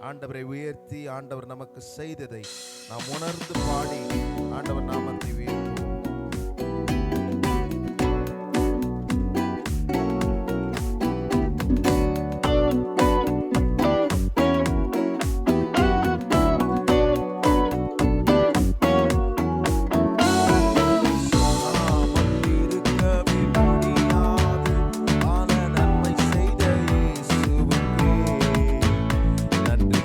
ஆண்டவரை உயர்த்தி ஆண்டவர் நமக்கு செய்ததை நாம் உணர்ந்து பாடி ஆண்டவர் நாமத்தை உயர்த்துவோம். நன்றி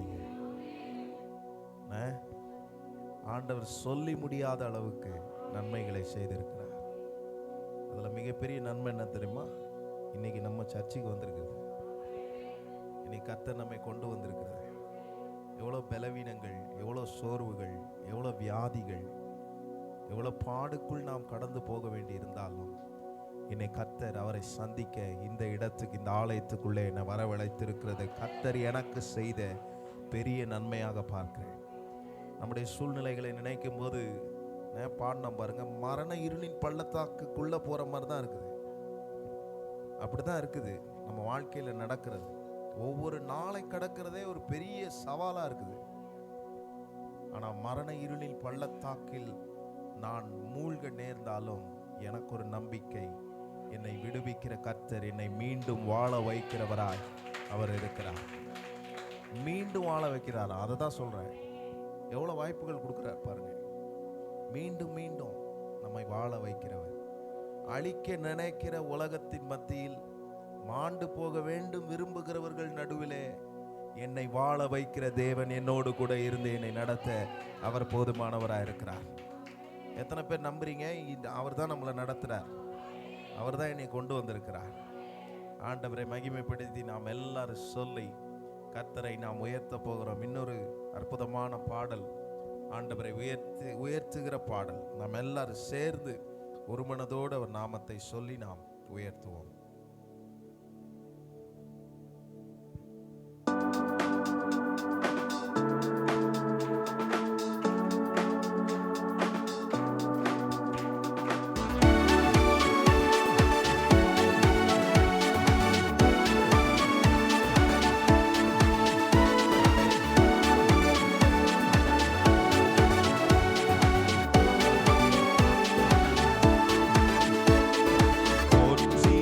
நீங்க. ஆண்டவர் சொல்லி முடியாத அளவுக்கு நன்மைகளை செய்திருக்கிறார். அதுல மிகப்பெரிய நன்மை என்ன தெரியுமா? இன்னைக்கு நம்ம சர்ச்சுக்கு வந்திருக்கிறது, இன்னைக்கு கர்த்தர் நம்மை கொண்டு வந்திருக்கிறது. எவ்வளோ பலவீனங்கள், எவ்வளோ சோர்வுகள், எவ்வளோ வியாதிகள், எவ்வளோ பாடுக்குள் நாம் கடந்து போக வேண்டி இருந்தாலும் என்னை கர்த்தர் அவரை சந்திக்க இந்த இடத்துக்கு, இந்த ஆலயத்துக்குள்ளே என்னை வரவழைத்திருக்கிறது கர்த்தர் எனக்கு செய்த பெரிய நன்மையாக பார்க்கிறேன். நம்முடைய சூழ்நிலைகளை நினைக்கும் போது பாடினோம் பாருங்க, மரண இருளின் பள்ளத்தாக்குக்குள்ள போற மாதிரி தான் இருக்குது. அப்படிதான் இருக்குது நம்ம வாழ்க்கையில நடக்கிறது. ஒவ்வொரு நாளை கடக்கிறதே ஒரு பெரிய சவாலா இருக்குது. ஆனா மரண இருளின் பள்ளத்தாக்கில் நான் மூழ்க நேர்ந்தாலும் எனக்கு ஒரு நம்பிக்கை, என்னை விடுவிக்கிற கர்த்தர் என்னை மீண்டும் வாழ வைக்கிறவராய் அவர் இருக்கிறார். மீண்டும் வாழ வைக்கிறார். அதை தான் சொல்றேன். எவ்வளவு வாய்ப்புகள் கொடுக்கிறார் பாருங்க. மீண்டும் மீண்டும் நம்மை வாழ வைக்கிறவர். அழிக்க நினைக்கிற உலகத்தின் மத்தியில் மாண்டு போக வேண்டும் விரும்புகிறவர்கள் நடுவிலே என்னை வாழ வைக்கிற தேவன் என்னோடு கூட இருந்து என்னை நடத்த அவர் போதுமானவராக இருக்கிறார். எத்தனை பேர் நம்புறீங்க? அவர் தான் நம்மளை நடத்துறார், அவர் தான் என்னை கொண்டு வந்திருக்கிறார். ஆண்டவரை மகிமைப்படுத்தி நாம் எல்லாரும் சொல்லி கர்த்தரை நாம் உயர்த்த போகிறோம். இன்னொரு அற்புதமான பாடல், ஆண்டவரை உயர்த்துகிற பாடல். நாம் எல்லாரும் சேர்ந்து ஒரு மனதோடு அவர் நாமத்தை சொல்லி நாம் உயர்த்துவோம். போற்றி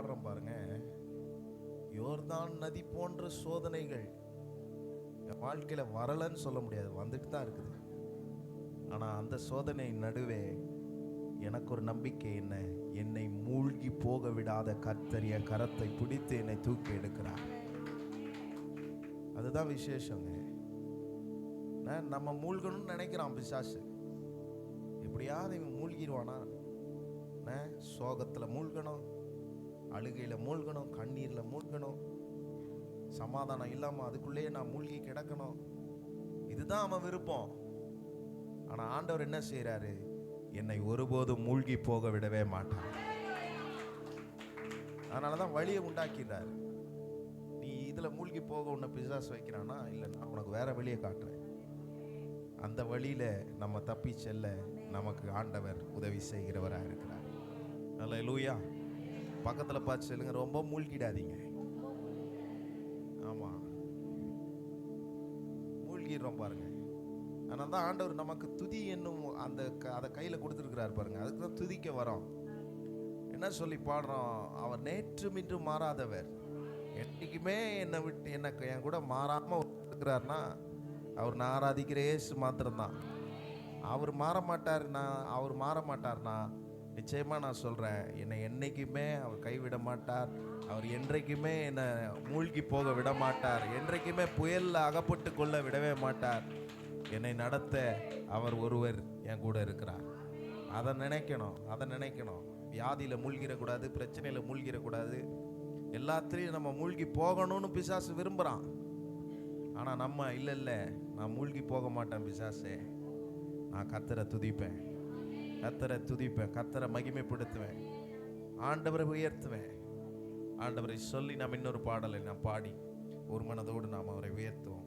பாடுறோம் பாருங்க, யோர்தான் நதி போன்ற சோதனைகள் என் வாழ்க்கையில வரலன்னு சொல்ல முடியாது, வந்துட்டு தான் இருக்குது. ஆனா அந்த சோதனை நடுவே எனக்கு ஒரு நம்பிக்கை என்ன, என்னை மூழ்கி போக விடாத கர்த்தர் என் கரத்தை பிடித்து என்னை தூக்கி எடுக்கிறார். அதுதான் விசேஷங்க. நம்ம மூழ்கணும்னு நினைக்கிறான் பிசாசு, எப்படியாவது இவன் மூழ்கிடுவானா, சோகத்தில் மூழ்கணும், அழுகையில் மூழ்கணும், கண்ணீரில் மூழ்கணும், சமாதானம் இல்லாமல் அதுக்குள்ளேயே நான் மூழ்கி கிடக்கணும், இதுதான் அவன் விருப்பம். ஆனால் ஆண்டவர் என்ன செய்கிறாரு, என்னை ஒருபோதும் மூழ்கி போக விடவே மாட்டான். அதனால தான் வழியை உண்டாக்கிறார். நீ இதில் மூழ்கி போக உன்னை பிசாசு வைக்கிறானா, இல்லை நான் உனக்கு வேற வழியை காட்டுறேன். அந்த வழியில் நம்ம தப்பி செல்ல நமக்கு ஆண்டவர் உதவி செய்கிறவராக இருக்கிறார். அல்லேலூயா. பக்கத்தில் பார்த்து சொல்லுங்க, ரொம்ப மூழ்கிடாதீங்க. ஆமாம், மூழ்கிடுறோம் பாருங்க. அதனால தான் ஆண்டவர் நமக்கு துதி என்னும் அதை கையில் கொடுத்துருக்கிறார் பாருங்க. அதுக்கு தான் துதிக்க வரோம். என்ன சொல்லி பாடுறோம், அவர் நேற்றும் இன்று மாறாதவர், என்னைக்குமே என்னை விட்டு எனக்கு என் கூட மாறாமல் இருக்கிறார்னா அவர் நான் ஆராதிக்கிற இயேசு மாத்திரம்தான். அவர் மாற மாட்டார்னா நிச்சயமாக நான் சொல்கிறேன், என்னை என்றைக்குமே அவர் கைவிட மாட்டார். அவர் என்றைக்குமே என்னை மூழ்கி போக விட மாட்டார். என்றைக்குமே புயலில் அகப்பட்டு கொள்ள விடவே மாட்டார். என்னை நடத்த அவர் ஒருவர் என் கூட இருக்கிறார். அதை நினைக்கணும். வியாதியில் மூழ்கிடக்கூடாது, பிரச்சனையில் மூழ்கிடக்கூடாது, எல்லாத்துலேயும் நம்ம மூழ்கி போகணும்னு பிசாசு விரும்புகிறான். ஆனால் நம்ம இல்லை, நான் மூழ்கி போக மாட்டேன் பிசாசே, நான் கர்த்தரை துதிப்பேன், கர்த்தரை மகிமைப்படுத்துவேன், ஆண்டவரை உயர்த்துவேன். ஆண்டவரை சொல்லி நாம் இன்னொரு பாடலை நாம் பாடி ஒரு மனதோடு நாம் அவரை உயர்த்துவோம்.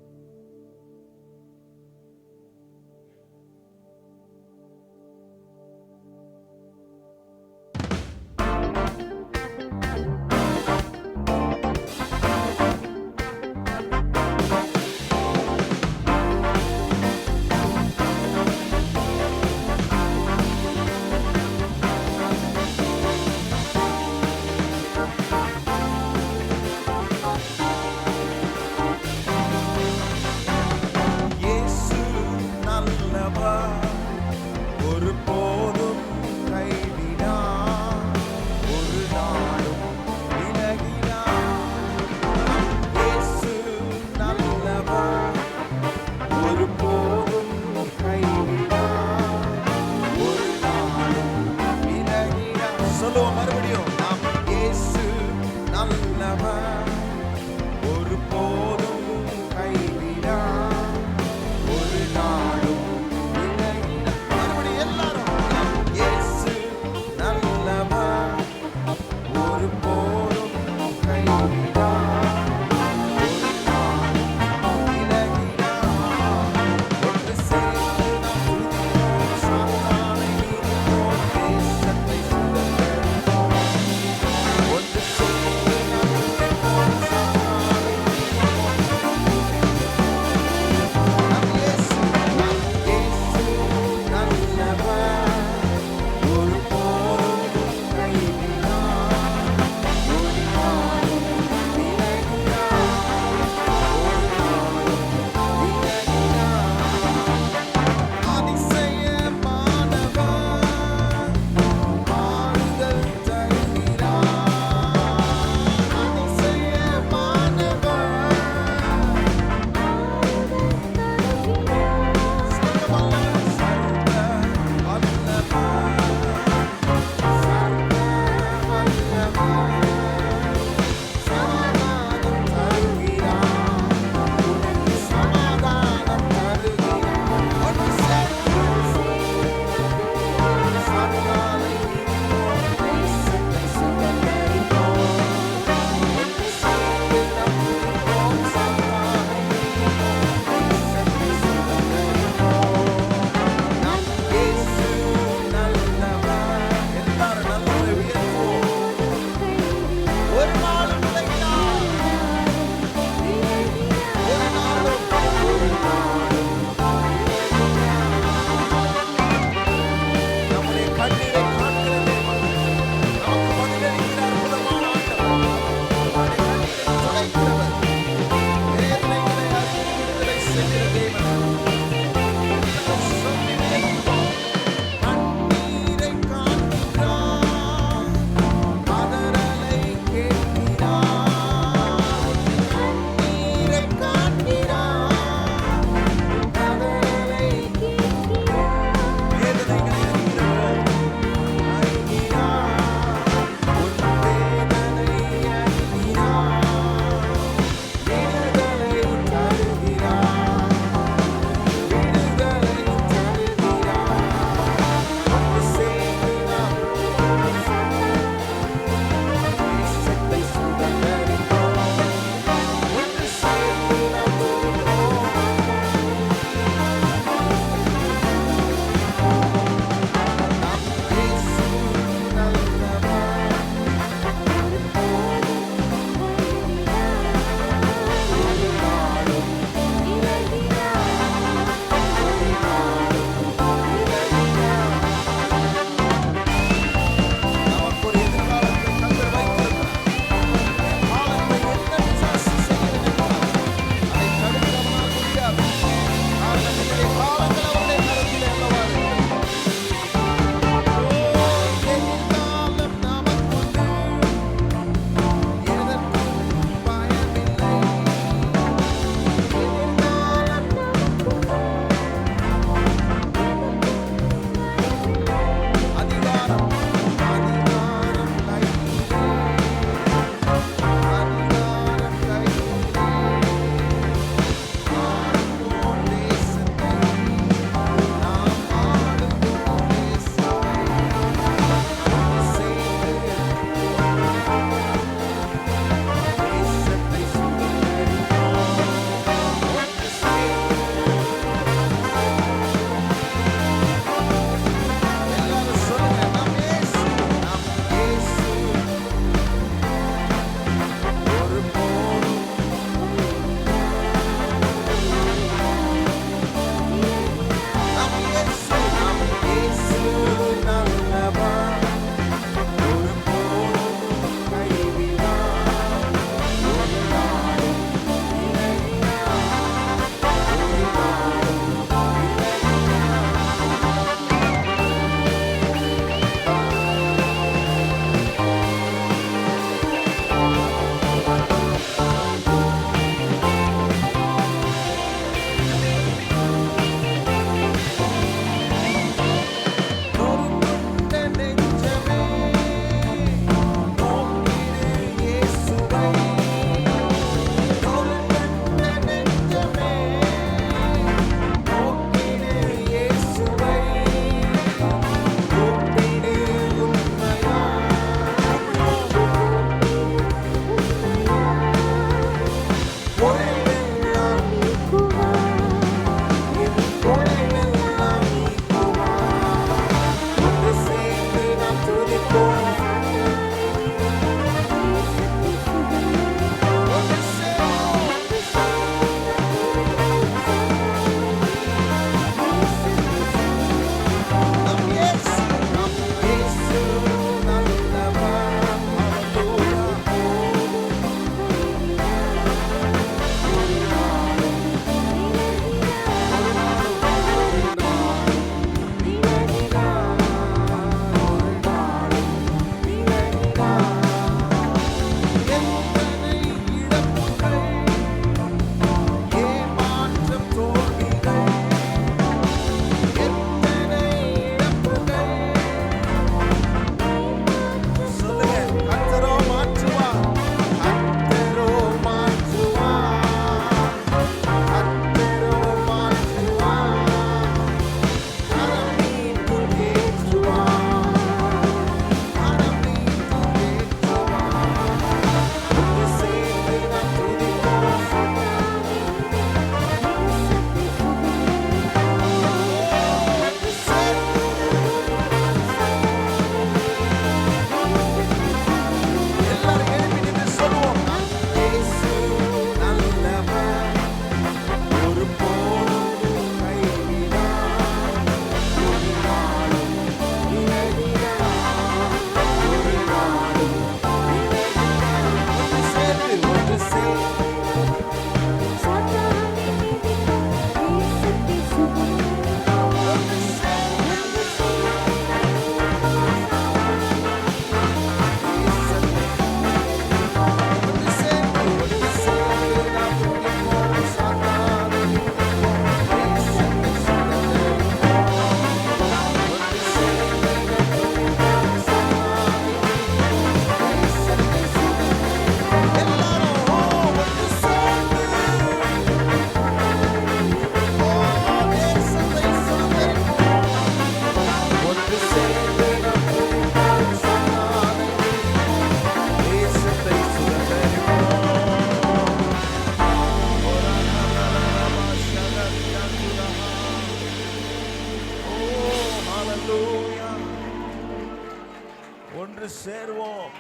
ஒன்று சேர்வோம்.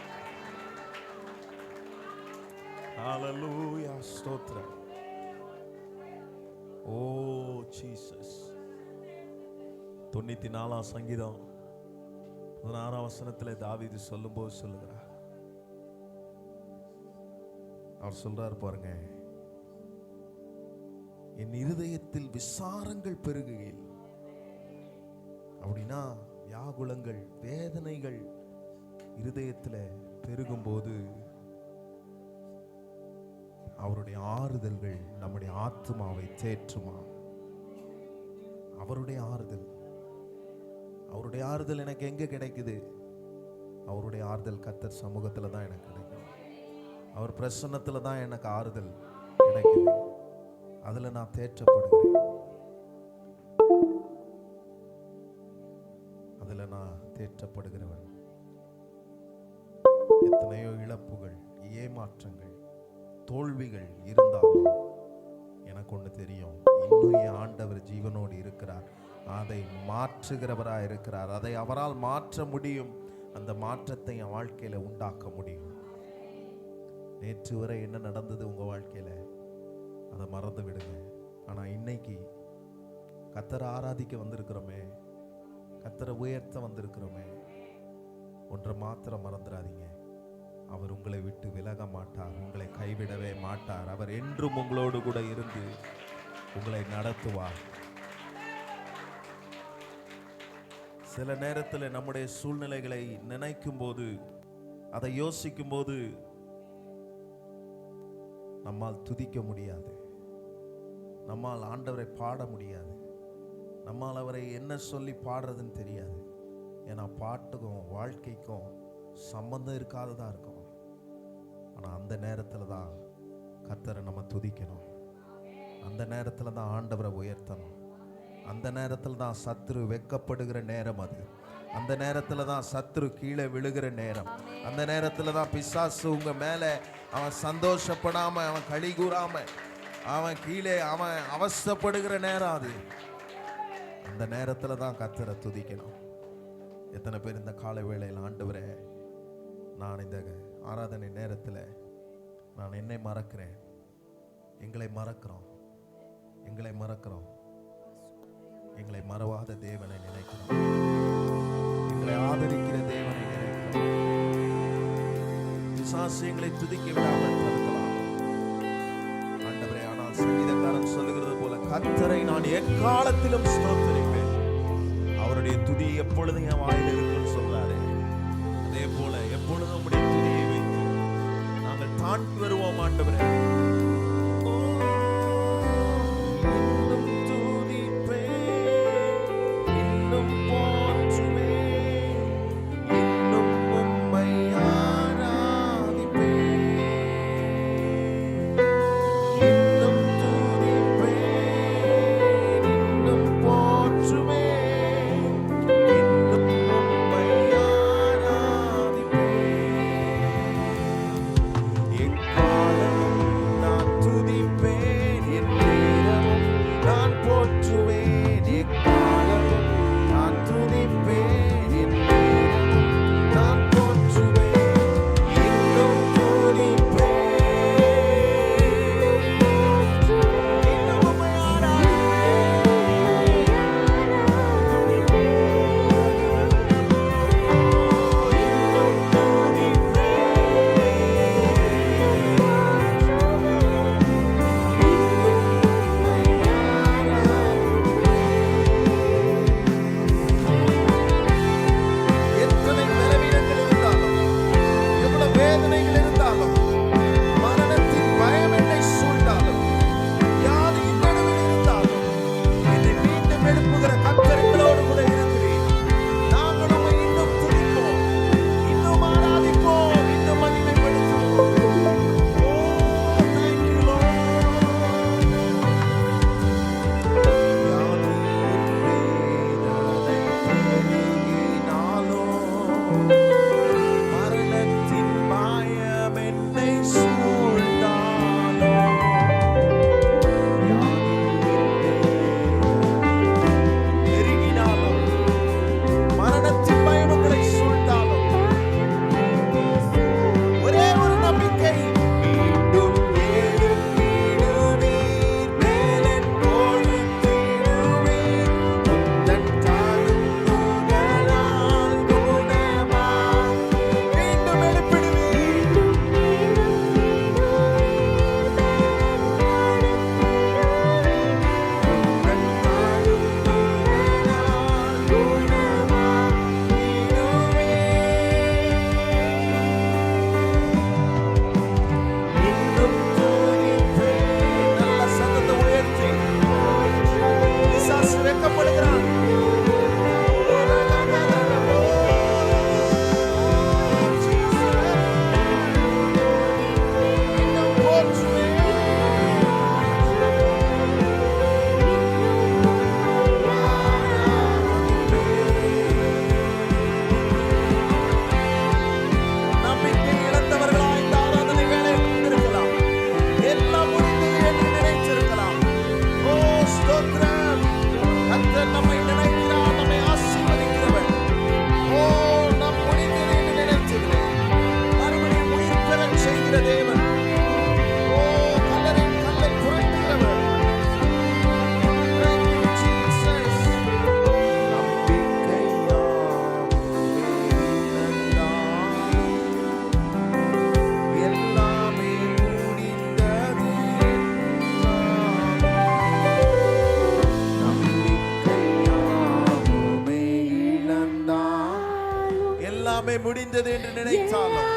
ஹalleluya, ஸ்தோத்திரம். ஓ ஜீசஸ். 94ஆம் சங்கீதம் 16ஆம் வசனத்திலே தாவீது சொல்லும்போது சொல்லுகிறார், அவர் சொல்றார் பாருங்க, என் இருதயத்தில் விசாரங்கள் பெருகுகையில். அப்படின்னா வியாகுலங்கள், வேதனைகள் இருதயத்தில் பெருகும்போது அவருடைய ஆறுதல்கள் நம்முடைய ஆத்மாவை தேற்றுமா? அவருடைய ஆறுதல், அவருடைய ஆறுதல் எனக்கு எங்க கிடைக்குது? அவருடைய ஆறுதல் கர்த்தர் சமூகத்தில் தான் எனக்கு கிடைக்கும். அவர் பிரசன்னத்தில் தான் எனக்கு ஆறுதல் கிடைக்குது. அதில் நான் தேற்றப்படுகிறேன், அதில் நான் தேற்றப்படுகிறவன். எத்தனையோ இழப்புகள், ஏமாற்றங்கள், தோல்விகள் இருந்தாலும் எனக்கு ஒன்று தெரியும், இன்னும் என் ஆண்டவர் ஜீவனோடு இருக்கிறார், அதை மாற்றுகிறவராக இருக்கிறார், அதை அவரால் மாற்ற முடியும், அந்த மாற்றத்தை என் வாழ்க்கையில் உண்டாக்க முடியும். நேற்று வரை என்ன நடந்தது உங்கள் வாழ்க்கையில் அதை மறந்து விடுங்க. ஆனால் இன்னைக்கு கர்த்தரை ஆராதிக்க வந்திருக்கிறோமே, கர்த்தரை உயர்த்த வந்திருக்கிறோமே, ஒன்றை மாத்திரம் மறந்துடாதீங்க, அவர் உங்களை விட்டு விலக மாட்டார், உங்களை கைவிடவே மாட்டார். அவர் என்றும் உங்களோடு கூட இருந்து உங்களை நடத்துவார். சில நேரத்தில் நம்முடைய சூழ்நிலைகளை நினைக்கும் போது, அதை யோசிக்கும் போது நம்மால் துதிக்க முடியாது, நம்மால் ஆண்டவரை பாட முடியாது, நம்மால் அவரை என்ன சொல்லி பாடுறதுன்னு தெரியாது. ஏன்னா பாட்டுக்கும் வாழ்க்கைக்கும் சம்பந்தம் இருக்காததா இருக்கும். ஆனால் அந்த நேரத்தில் தான் கர்த்தரை நம்ம துதிக்கணும், அந்த நேரத்தில் தான் ஆண்டவரை உயர்த்தணும், அந்த நேரத்தில் தான் சத்துரு வெட்கப்படுகிற நேரம் அது, அந்த நேரத்தில் தான் சத்துரு கீழே விழுகிற நேரம், அந்த நேரத்தில் தான் பிசாசு உங்க மேலே அவன் சந்தோஷப்படாம, அவன் களி கூறாம, அவன் கீழே அவன் அவஸ்தைப்படுகிற நேரம் அது. அந்த நேரத்தில் தான் கர்த்தரை துதிக்கணும். எத்தனை பேர் இந்த காலை வேளையில், ஆண்டவரே நான் இந்த ஆராதனை நேரத்தில் நான் என்னை மறக்கிறேன், எங்களை மறக்கிறோம், எங்களை மறக்கிறோம், எங்களை மறவாத தேவனை நினைக்கிறோம், எங்களை ஆதரிக்கிற தேவனை நினைக்கிறோம். பிசாசு எங்களை துதிக்க விடாமல் தடுக்கலாம் ஆண்டவரே. ஆனால் சங்கீதக்காரன் சொல்லுகிறது போல, கர்த்தரை நான் எக்காலத்திலும் ஸ்தோத்திரிப்பேன், அவருடைய துதி எப்பொழுதும் என் வாயில் இருக்குன்னு சொல்றாரு. அதே போல எப்பொழுதும் உம்முடைய துதியை வைத்து நாங்கள் தாண்டி வருவோம் ஆண்டவரே. எக்காலமும் எல்லாமே முடிந்தது என்று நினைத்தாலும்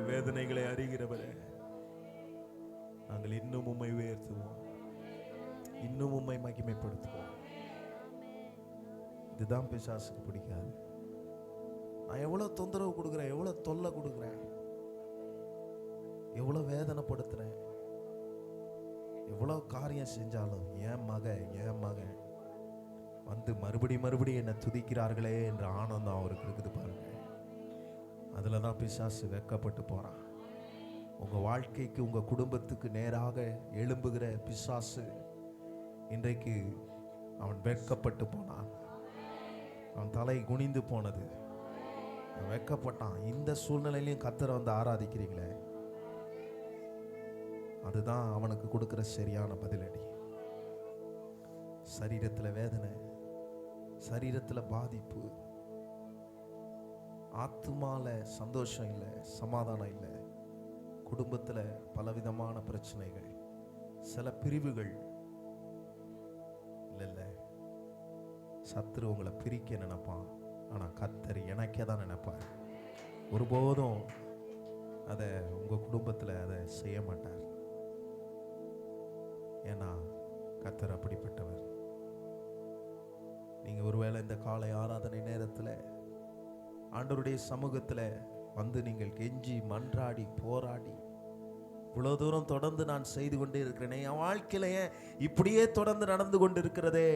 வேதனைகளை அறிகிறவரே, நாங்கள் இன்னும் உம்மை உயர்த்துவோம், இன்னும் உம்மை மகிமைப்படுத்துவோம். இதுதான் பிசாசுக்கு பிடிக்காது. நான் எவ்வளவு தொந்தரவு கொடுக்குறேன், எவ்வளவு தொல்லை கொடுக்குறேன், எவ்வளவு வேதனைப்படுத்துறேன், எவ்வளவு காரியம் செஞ்சாலும் என் மகன் வந்து மறுபடியும் என்னை துதிக்கிறார்களே என்ற ஆனந்தம் அவருக்கு இருக்குது பாருங்க. அதில் தான் பிசாசு வெட்கப்பட்டு போகிறான். உங்கள் வாழ்க்கைக்கு, உங்கள் குடும்பத்துக்கு நேராக எழும்புகிற பிசாசு இன்றைக்கு அவன் வெட்கப்பட்டு போனான். அவன் தலை குனிந்து போனது, அவன் வெட்கப்பட்டான். இந்த சூழ்நிலையிலையும் கர்த்தரை வந்து ஆராதிக்கிறீங்களே, அதுதான் அவனுக்கு கொடுக்கிற சரியான பதிலடி. சரீரத்தில் வேதனை, சரீரத்தில் பாதிப்பு, ஆத்துமால சந்தோஷம் இல்லை, சமாதானம் இல்லை, குடும்பத்தில் பலவிதமான பிரச்சனைகள், சில பிரிவுகள். இல்லை, சத்துரு உங்களை பிரிக்க நினைப்பான், ஆனால் கர்த்தர் இணைக்க தான் நினைப்பார். ஒருபோதும் அதை உங்கள் குடும்பத்தில் அதை செய்ய மாட்டார். ஏன்னா கர்த்தர் அப்படிப்பட்டவர். நீங்கள் ஒருவேளை இந்த காலை ஆராதனை நேரத்தில் ஆண்டவருடைய சமூகத்தில் வந்து நீங்கள் கெஞ்சி மன்றாடி போராடி, இவ்வளோ தூரம் தொடர்ந்து நான் செய்து கொண்டே இருக்கிறேனே, என் வாழ்க்கையில இப்படியே தொடர்ந்து நடந்து கொண்டு இருக்கிறதே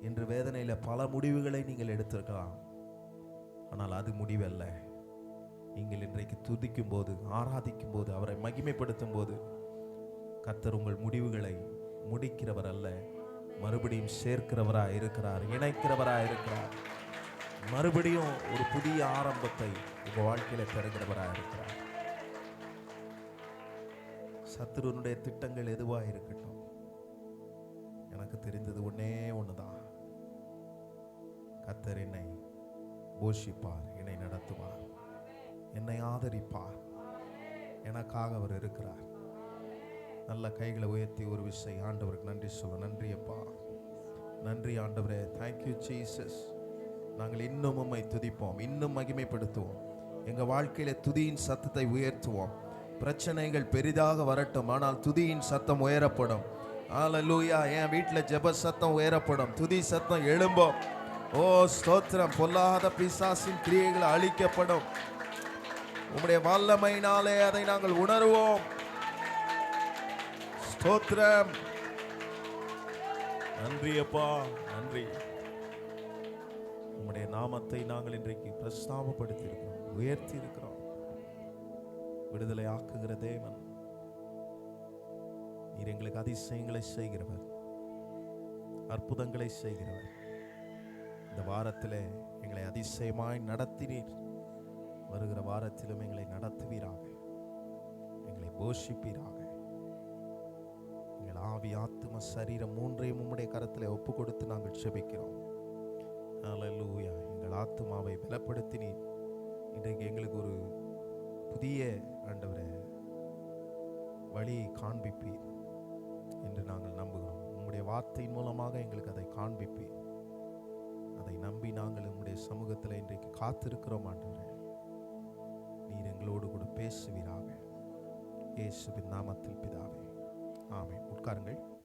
என்று வேதனையில் பல முடிவுகளை நீங்கள் எடுத்திருக்கலாம். ஆனால் அது முடிவல்ல. நீங்கள் இன்றைக்கு துதிக்கும் போது, ஆராதிக்கும் போது, அவரை மகிமைப்படுத்தும் போது கர்த்தர் உங்கள் முடிவுகளை முடிக்கிறவர் அல்ல, மறுபடியும் சேர்க்கிறவராக இருக்கிறார், இணைக்கிறவராக இருக்கிறார். மறுபடியும் ஒரு புதிய ஆரம்பத்தை உங்கள் வாழ்க்கையில தருகிறவராக இருக்கிறார். சத்துருனுடைய திட்டங்கள் எதுவாக இருக்கட்டும், எனக்கு தெரிந்தது ஒன்னே ஒண்ணுதான். கர்த்தர் என்னை போஷிப்பார், என்னை நடத்துவார், என்னை ஆதரிப்பார். எனக்காக அவர் இருக்கிறார். நல்ல கைகளை உயர்த்தி ஒரு விஷயம் ஆண்டவருக்கு நன்றி சொல்ல. நன்றி அப்பா, நன்றி ஆண்டவரே. Thank you Jesus. நாங்கள் இன்னும் உம்மை துதிப்போம், இன்னும் மகிமைப்படுத்துவோம். எங்கள் வாழ்க்கையில துதியின் சத்தத்தை உயர்த்துவோம். பிரச்சனைகள் பெரிதாக வரட்டும், ஆனால் துதியின் சத்தம் உயரப்படும். ஹல்லேலூயா. என் வீட்டில் ஜெப சத்தம் உயரப்படும், துதி சத்தம் எழும்பும். ஓ ஸ்தோத்திரம். பொல்லாத பிசாசின் கிரியைகள் அழிக்கப்படும். உம்முடைய வல்லமையினாலே அதை நாங்கள் உணர்வோம். ஸ்தோத்திரம். நன்றி அப்பா, நன்றி. உம்முடைய நாமத்தை நாங்கள் இன்றைக்கு பிரஸ்தாபப்படுத்தி இருக்கிறோம், உயர்த்தி இருக்கிறோம். விடுதலை ஆக்குகிற தேவன் நீர், எங்களுக்கு அதிசயங்களை செய்கிறவர், அற்புதங்களை செய்கிறவர். இந்த வாரத்திலே எங்களை அதிசயமாய் நடத்தினீர். வருகிற வாரத்திலும் எங்களை நடத்துவீராக, எங்களை போஷிப்பீராக. எங்கள் ஆவி, ஆத்தும, சரீரம் மூன்றையும் உம்முடைய கரத்திலே ஒப்பு கொடுத்து நாங்கள் ஜெபிக்கிறோம். ஹல்லேலூயா. எங்கள் ஆத்துமாவை பலப்படுத்தினீர். இன்றைக்கு எங்களுக்கு ஒரு புதிய ஆண்டவரே வழியை காண்பிப்பீர் என்று நாங்கள் நம்புகிறோம். உம்முடைய வார்த்தையின் மூலமாக எங்களுக்கு அதை காண்பிப்பீர். அதை நம்பி நாங்கள் உம்முடைய சமூகத்தில் இன்றைக்கு காத்திருக்கிறோம் ஆண்டவரே. நீர் எங்களோடு கூட பேசுவீராக. இயேசுவின் நாமத்தில் பிதாவே, ஆமென். உட்காருங்கள்.